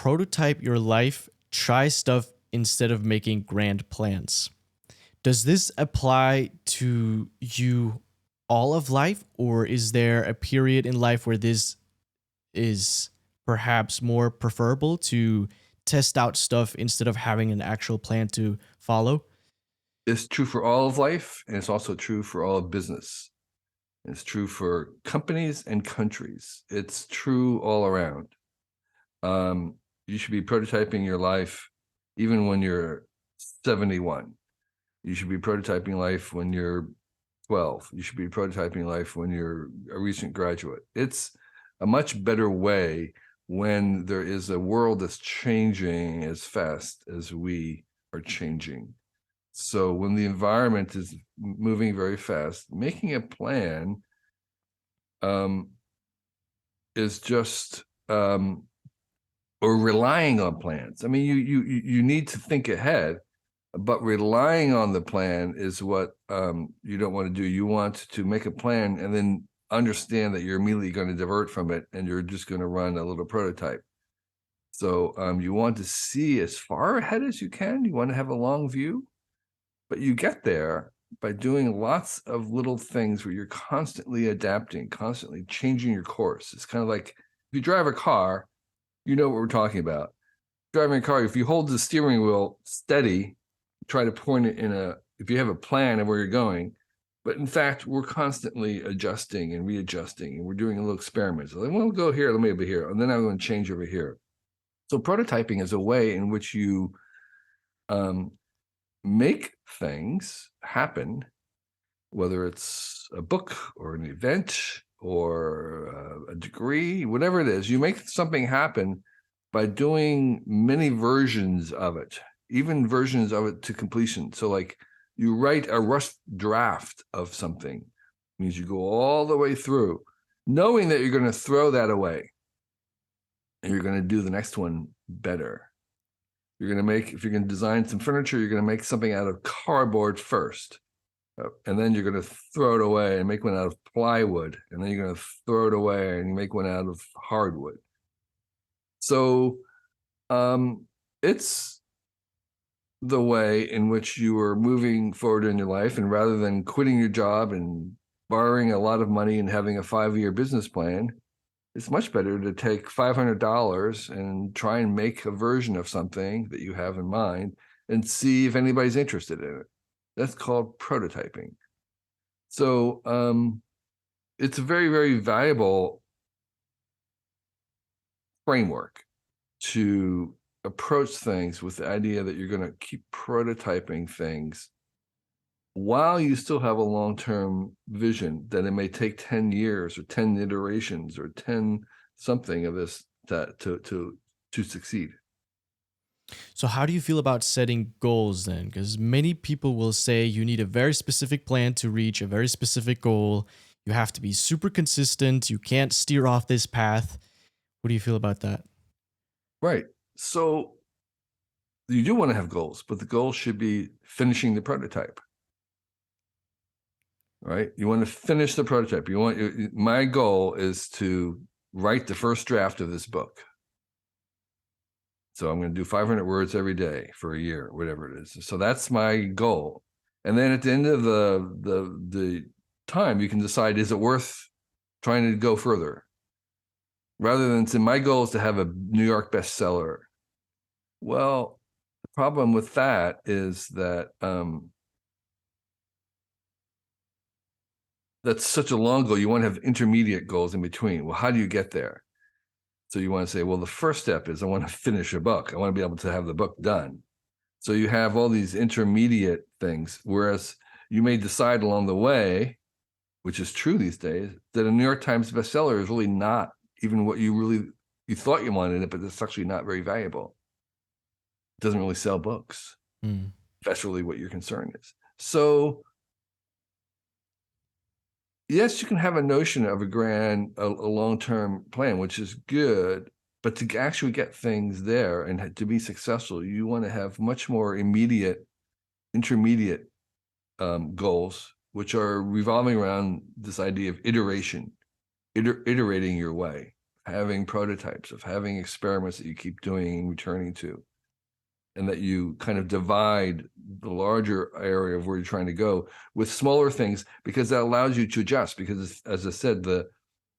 prototype your life, try stuff instead of making grand plans. Does this apply to you all of life, or is there a period in life where this is perhaps more preferable to test out stuff instead of having an actual plan to follow? It's true for all of life, and it's also true for all of business. It's true for companies and countries. It's true all around. You should be prototyping your life even when you're 71. You should be prototyping life when you're 12. You should be prototyping life when you're a recent graduate. It's a much better way when there is a world that's changing as fast as we are changing. So when the environment is moving very fast, making a plan is just or relying on plans. I mean, you need to think ahead, but relying on the plan is what you don't want to do. You want to make a plan and then understand that you're immediately going to divert from it, and you're just going to run a little prototype. So you want to see as far ahead as you can. You want to have a long view, but you get there by doing lots of little things where you're constantly adapting, constantly changing your course. It's kind of like if you drive a car, you know what we're talking about. Driving a car, if you hold the steering wheel steady, try to point it if you have a plan of where you're going, but in fact, we're constantly adjusting and readjusting, and we're doing a little experiments. Like, well, go here, let me over here, and then I'm going to change over here. So prototyping is a way in which you make things happen, whether it's a book or an event or a degree, whatever it is. You make something happen by doing many versions of it, even versions of it to completion. So like you write a rough draft of something, means you go all the way through, knowing that you're going to throw that away and you're going to do the next one better. You're going to make, if you're going to design some furniture, you're going to make something out of cardboard first. And then you're going to throw it away and make one out of plywood. And then you're going to throw it away and make one out of hardwood. So it's the way in which you are moving forward in your life. And rather than quitting your job and borrowing a lot of money and having a 5-year business plan, it's much better to take $500 and try and make a version of something that you have in mind and see if anybody's interested in it. That's called prototyping. So it's a very, very valuable framework to approach things with the idea that you're going to keep prototyping things while you still have a long-term vision that it may take 10 years or 10 iterations or 10 something of this to succeed. So, how do you feel about setting goals then? Because many people will say you need a very specific plan to reach a very specific goal. You have to be super consistent. You can't steer off this path. What do you feel about that? Right. So you do want to have goals, but the goal should be finishing the prototype. Right? You want to finish the prototype. My goal is to write the first draft of this book. So I'm going to do 500 words every day for a year, whatever it is. So that's my goal. And then at the end of the time, you can decide, is it worth trying to go further? Rather than say, my goal is to have a New York bestseller. Well, the problem with that is that that's such a long goal. You want to have intermediate goals in between. Well, how do you get there? So you want to say, well, the first step is I want to finish a book. I want to be able to have the book done. So you have all these intermediate things, whereas you may decide along the way, which is true these days, that a New York Times bestseller is really not even what you thought you wanted it, but it's actually not very valuable. It doesn't really sell books. Mm. That's really what your concern is. So yes, you can have a notion of a long-term plan, which is good, but to actually get things there and to be successful, you want to have much more immediate, intermediate goals, which are revolving around this idea of iteration, iterating your way having prototypes, of having experiments that you keep doing and returning to, and that you kind of divide the larger area of where you're trying to go with smaller things, because that allows you to adjust. Because as I said,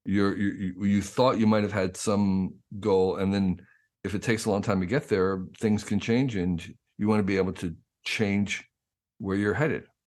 you thought you might have had some goal, and then if it takes a long time to get there, things can change, and you want to be able to change where you're headed.